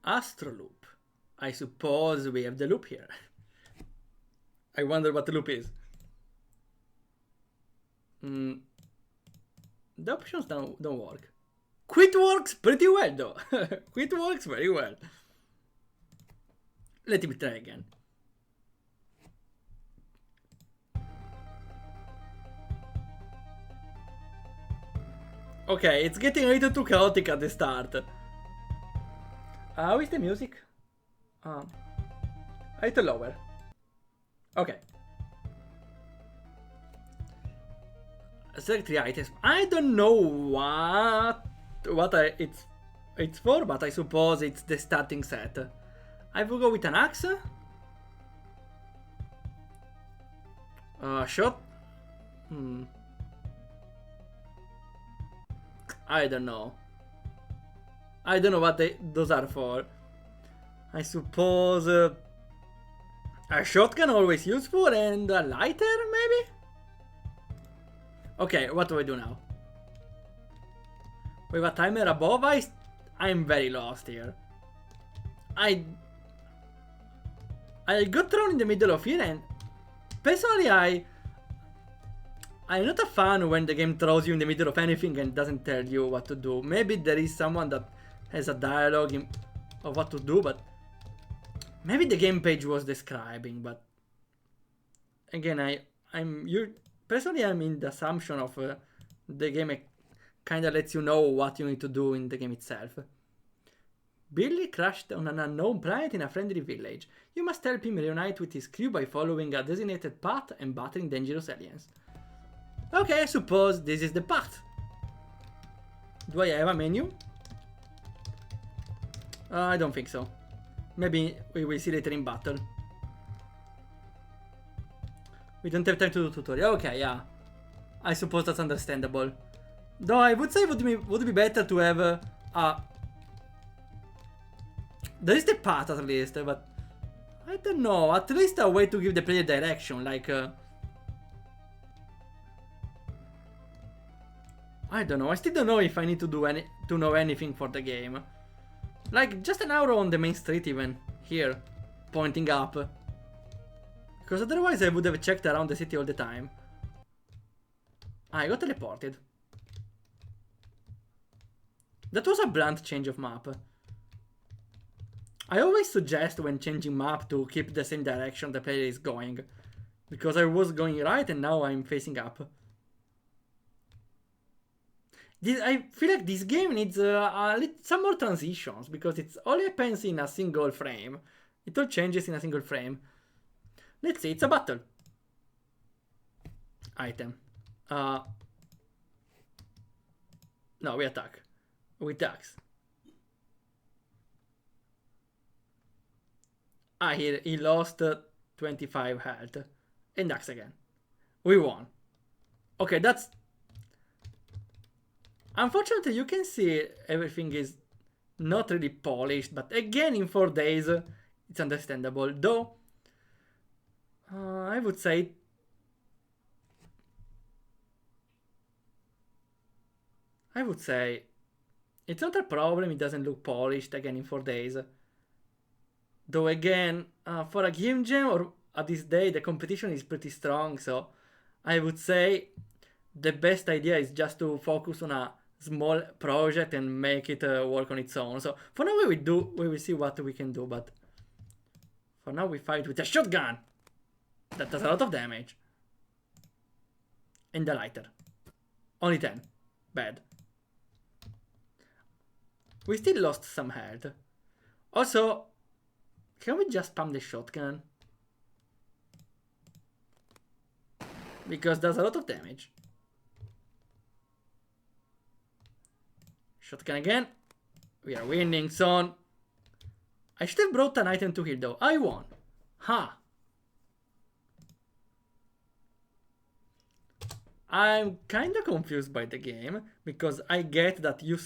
Astroloop. I suppose we have the loop here. I wonder what the loop is. The options don't work. Quit works pretty well though. Quit works very well. Let me try again. Okay, it's getting a little too chaotic at the start. How is the music? A little lower. Okay. Select 3 items. I don't know what it's for, but I suppose it's the starting set. I will go with an axe. Shot. I don't know. I don't know what those are for. I suppose a shotgun always useful and a lighter maybe? Okay, what do I do now? With a timer above, I'm very lost here. I got thrown in the middle of here, and personally I'm not a fan when the game throws you in the middle of anything and doesn't tell you what to do. Maybe there is someone that has a dialogue of what to do, but maybe the game page was describing. But again, personally I'm in the assumption of the game kind of lets you know what you need to do in the game itself. Billy crashed on an unknown planet in a friendly village. You must help him reunite with his crew by following a designated path and battling dangerous aliens. Okay, I suppose this is the path. Do I have a menu? I don't think so. Maybe we will see later in battle. We don't have time to do tutorial. Okay, yeah. I suppose that's understandable. Though I would say would be better to have there is the path at least, but I don't know. At least a way to give the player direction, like I don't know. I still don't know if I need to know anything for the game. Like just an arrow on the main street even here, pointing up. Because otherwise I would have checked around the city all the time. I got teleported. That was a blunt change of map. I always suggest when changing map to keep the same direction the player is going. Because I was going right and now I'm facing up. I feel like this game needs some more transitions because it all happens in a single frame. It all changes in a single frame. Let's see, it's a battle. Item. No, we attack. With axe. He lost 25 health. And axe again. We won. Okay, that's... Unfortunately, you can see everything is not really polished, but again, in 4 days, it's understandable. Though, I would say... it's not a problem, it doesn't look polished again in 4 days. Though again, for a game jam or at this day, the competition is pretty strong, so I would say the best idea is just to focus on a small project and make it work on its own. So for now we will see what we can do, but for now we fight with a shotgun that does a lot of damage. And the lighter. Only 10. Bad. We still lost some health. Also, can we just spam the shotgun? Because does a lot of damage. Shotgun again. We are winning, son. I should have brought an item to heal though. I won. Ha. I'm kinda confused by the game because I get that you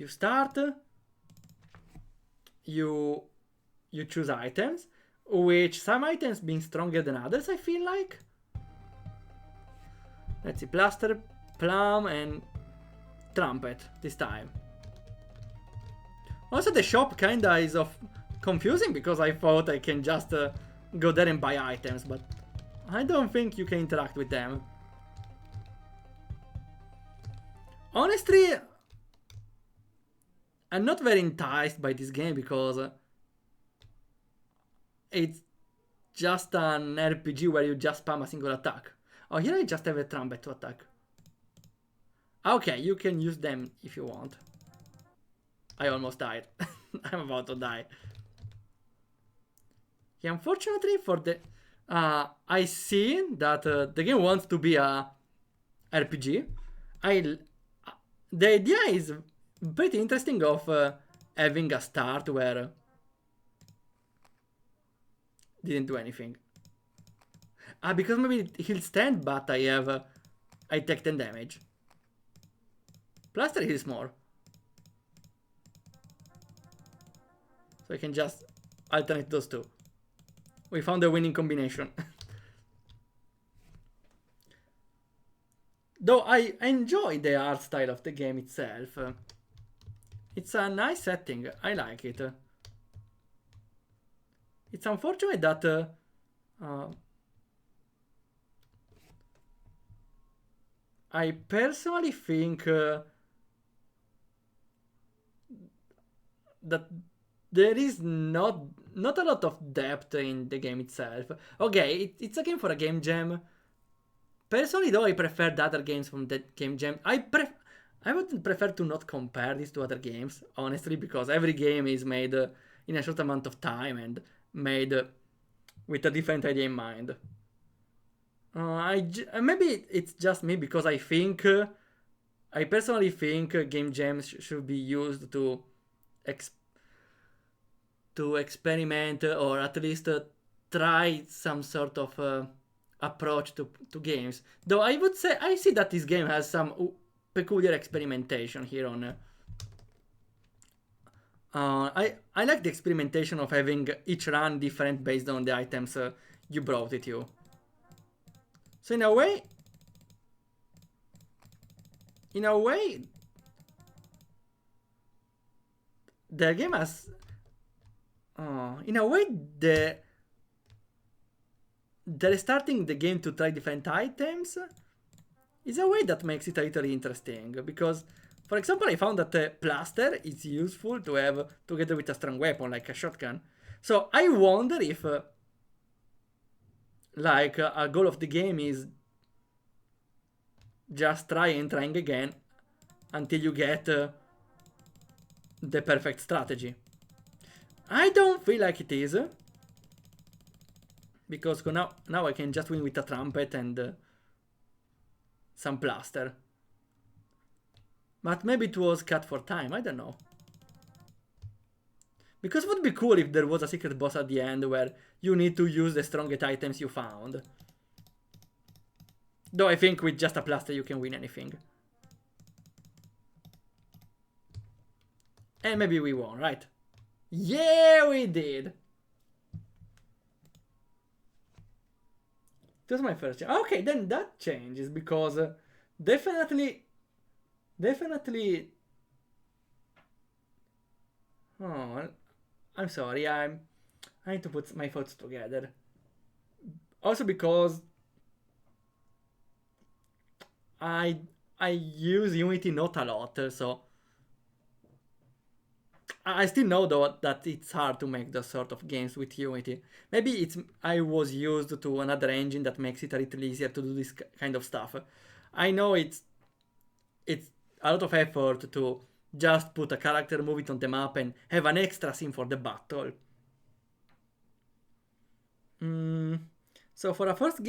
start, you choose items, which some items being stronger than others, I feel like. Let's see, plaster, plum, and trumpet this time. Also, the shop kinda is of confusing because I thought I can just go there and buy items, but I don't think you can interact with them. Honestly, I'm not very enticed by this game because it's just an RPG where you just spam a single attack. Oh, here I just have a trumpet to attack. Okay, you can use them if you want. I almost died. I'm about to die. Yeah, unfortunately for the... I see that the game wants to be a RPG. The idea is pretty interesting of having a start where didn't do anything. Because maybe he'll stand, but I take 10 damage. Plaster heals more. So I can just alternate those two. We found a winning combination. Though I enjoy the art style of the game itself. It's a nice setting. I like it. It's unfortunate that I personally think that there is not a lot of depth in the game itself. Okay, it's a game for a game jam. Personally, though, I prefer the other games from that game jam. I would prefer to not compare these to other games, honestly, because every game is made in a short amount of time and made with a different idea in mind. Maybe it's just me because I think I personally think game jams should be used to experiment or at least try some sort of approach to games. Though I would say I see that this game has some peculiar experimentation here on. I like the experimentation of having each run different based on the items you brought with you. So in a way, the game has. In a way, the restarting the game to try different items is a way that makes it a little interesting. Because, for example, I found that plaster is useful to have together with a strong weapon like a shotgun. So I wonder if, like, a goal of the game is just trying again until you get the perfect strategy. I don't feel like it is. Because now I can just win with a trumpet and some plaster. But maybe it was cut for time, I don't know. Because it would be cool if there was a secret boss at the end where you need to use the strongest items you found. Though I think with just a plaster you can win anything. And maybe we won, right? Yeah, we did! It was my first change. Okay, then that changes because definitely. Oh, I'm sorry. I need to put my thoughts together. Also because I use Unity not a lot, so I still know though that it's hard to make those sort of games with Unity. Maybe I was used to another engine that makes it a little easier to do this kind of stuff. I know it's a lot of effort to just put a character, move it on the map, and have an extra scene for the battle. So for a first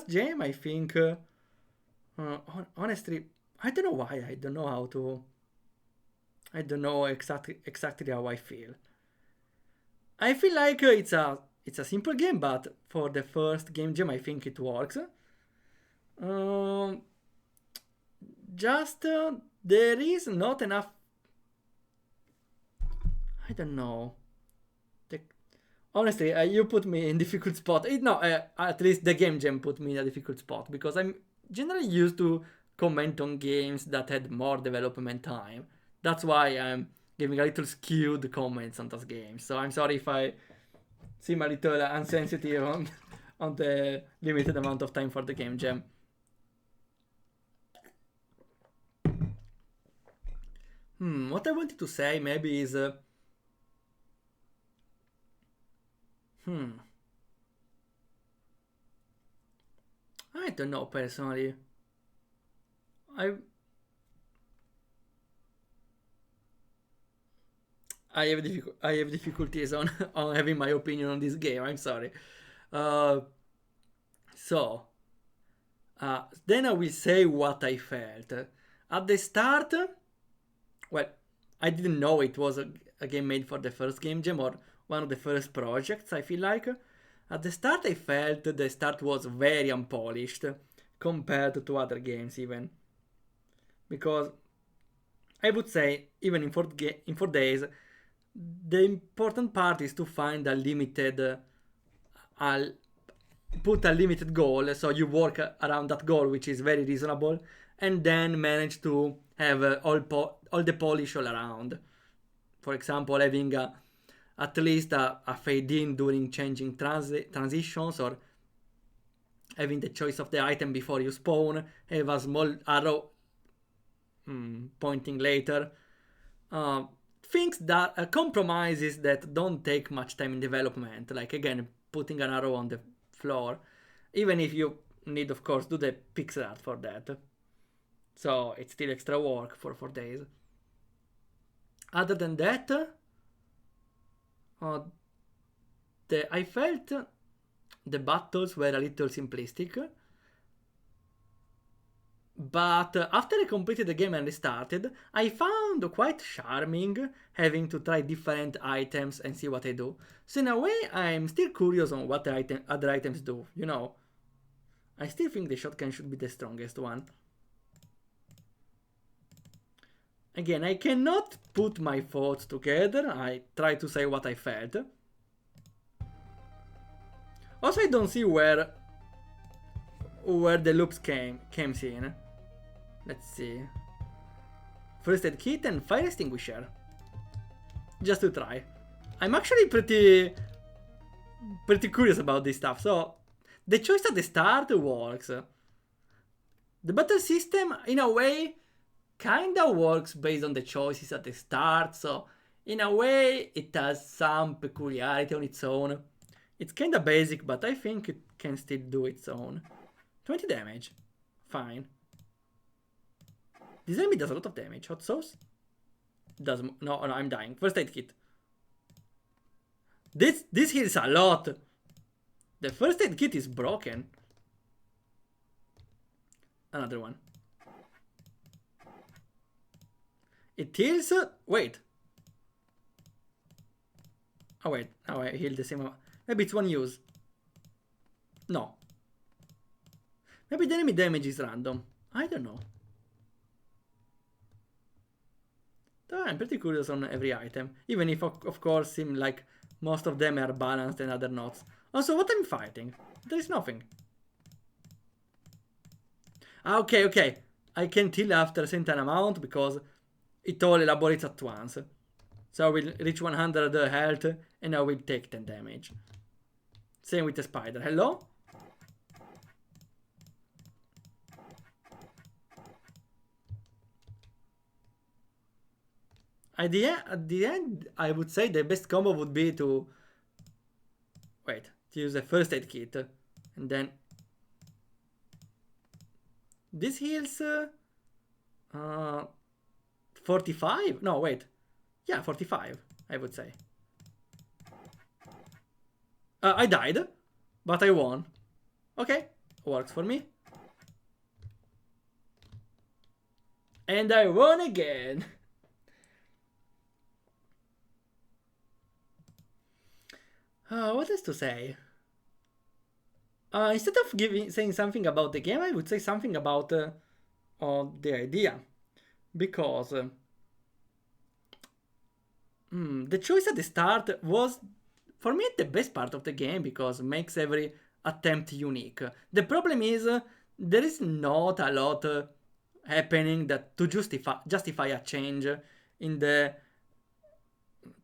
game, I think honestly, I don't know why. I don't know how to. I don't know exactly how I feel. I feel like it's a simple game, but for the first game jam, I think it works. Just there is not enough. I don't know. Honestly, you put me in difficult spot. No, at least the game jam put me in a difficult spot because I'm generally used to comment on games that had more development time. That's why I'm giving a little skewed comments on those games. So I'm sorry if I seem a little insensitive on the limited amount of time for the game jam. What I wanted to say maybe is I don't know personally. I have difficulties on on having my opinion on this game. I'm sorry. Uh, so then I will say what I felt at the start. Well, I didn't know it was a game made for the first game jam or one of the first projects. I feel like at the start I felt the start was very unpolished compared to other games even, because I would say even in 4 days the important part is to find a limited put a limited goal, so you work around that goal, which is very reasonable, and then manage to have all the polish all around. For example, having at least a fade in during changing transitions, or having the choice of the item before you spawn, have a small arrow pointing later. Things that compromises that don't take much time in development, like again putting an arrow on the floor, even if you need of course do the pixel art for that, so it's still extra work for 4 days. Other than that, I felt the battles were a little simplistic, but after I completed the game and restarted, I found quite charming having to try different items and see what they do. So in a way, I'm still curious on what other items do, you know. I still think the shotgun should be the strongest one. Again, I cannot put my thoughts together. I try to say what I felt. Also, I don't see where the loops came in. Let's see. First aid kit and fire extinguisher. Just to try. I'm actually pretty curious about this stuff. So the choice at the start works. The battle system, in a way, kinda works based on the choices at the start. So in a way, it has some peculiarity on its own. It's kinda basic, but I think it can still do its own. 20 damage. Fine. This enemy does a lot of damage. Hot sauce? No, I'm dying. First aid kit. This heals a lot. The first aid kit is broken. Another one. It heals... wait. Oh wait, now I heal the same amount. Maybe it's one use. No. Maybe the enemy damage is random. I don't know. I'm pretty curious on every item. Even if, of course, seem like most of them are balanced and other not. Also, what I'm fighting? There is nothing. Okay. I can heal after a certain amount because it all elaborates at once. So I will reach 100 health and I will take 10 damage. Same with the spider. Hello? At the end, I would say the best combo would be to use a first aid kit, and then this heals 45. No, wait, yeah, 45. I would say. I died, but I won. Okay, works for me. And I won again. What else to say? Instead of saying something about the game, I would say something about the idea. Because the choice at the start was, for me, the best part of the game because it makes every attempt unique. The problem is there is not a lot happening that to justify a change in the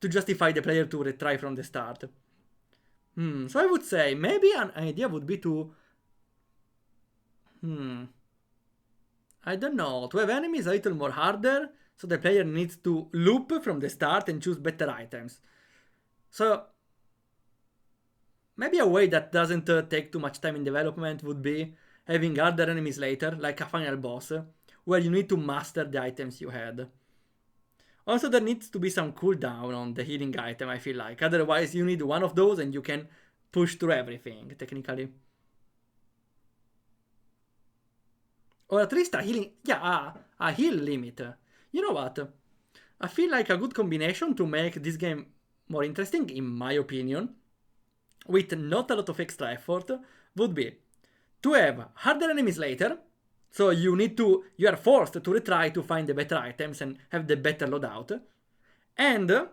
to justify the player to retry from the start. So I would say maybe an idea would be to I don't know, to have enemies a little more harder, so the player needs to loop from the start and choose better items. So maybe a way that doesn't take too much time in development would be having harder enemies later, like a final boss, where you need to master the items you had. Also, there needs to be some cooldown on the healing item, I feel like. Otherwise, you need one of those and you can push through everything, technically. Or at least a healing... Yeah, a heal limit. You know what? I feel like a good combination to make this game more interesting, in my opinion, with not a lot of extra effort, would be to have harder enemies later, so you are forced to retry to find the better items and have the better loadout, and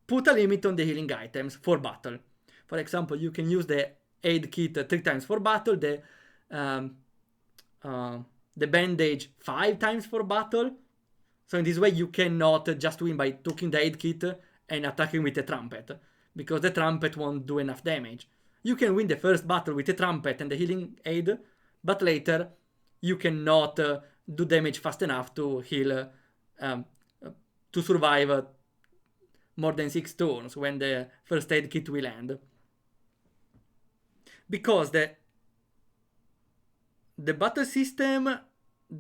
put a limit on the healing items for battle. For example, you can use the aid kit 3 times for battle, the bandage 5 times for battle. So in this way you cannot just win by taking the aid kit and attacking with the trumpet, because the trumpet won't do enough damage. You can win the first battle with the trumpet and the healing aid, but later you cannot do damage fast enough to heal, to survive more than 6 turns when the first aid kit will end. Because the battle system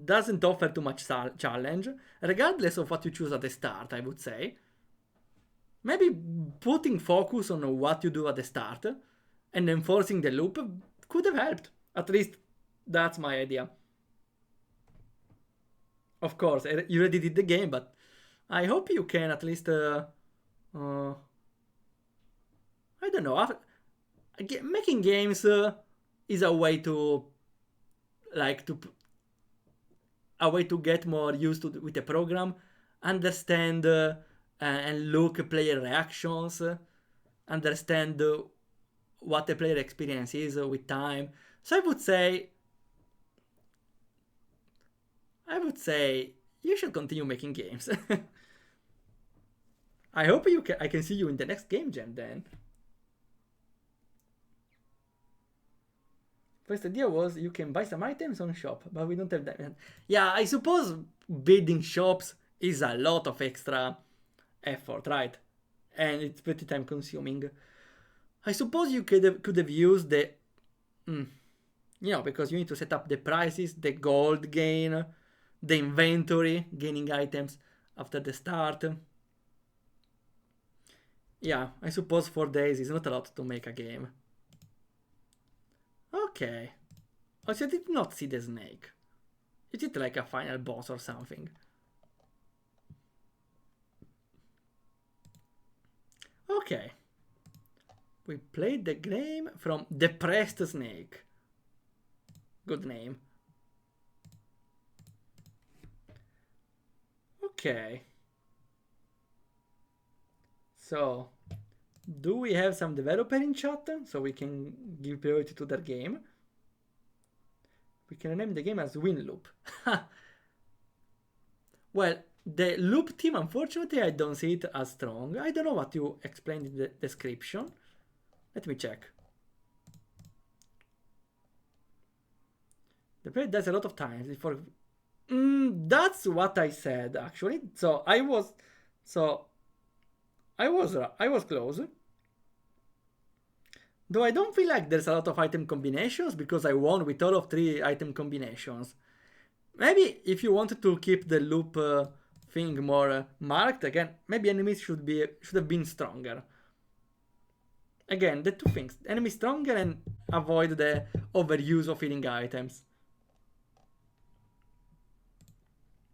doesn't offer too much challenge, regardless of what you choose at the start, I would say. Maybe putting focus on what you do at the start and enforcing the loop could have helped. At least that's my idea. Of course, you already did the game, but I hope you can at least... I don't know. Making games is a way to... a way to get more used to with the program, understand and look at player reactions, understand what the player experience is with time. So I would say you should continue making games. I hope I can see you in the next game jam then. First idea was you can buy some items on shop, but we don't have that. Yeah, I suppose building shops is a lot of extra effort, right? And it's pretty time consuming. I suppose you could have used the... because you need to set up the prices, the gold gain, the inventory, gaining items after the start. Yeah, I suppose 4 days is not a lot to make a game. Okay. Also, I did not see the snake. Is it like a final boss or something? Okay. We played the game from Depressed Snake. Good name. Okay. So, do we have some developer in chat so we can give priority to their game? We can name the game as Winloop. Well, the loop team, unfortunately, I don't see it as strong. I don't know what you explained in the description. Let me check. The player does a lot of times before... that's what I said, actually. So I was close. Though I don't feel like there's a lot of item combinations because I won with all of 3 item combinations. Maybe if you wanted to keep the loop thing more marked, again, maybe enemies should have been stronger. Again, the 2 things. Enemies stronger and avoid the overuse of healing items.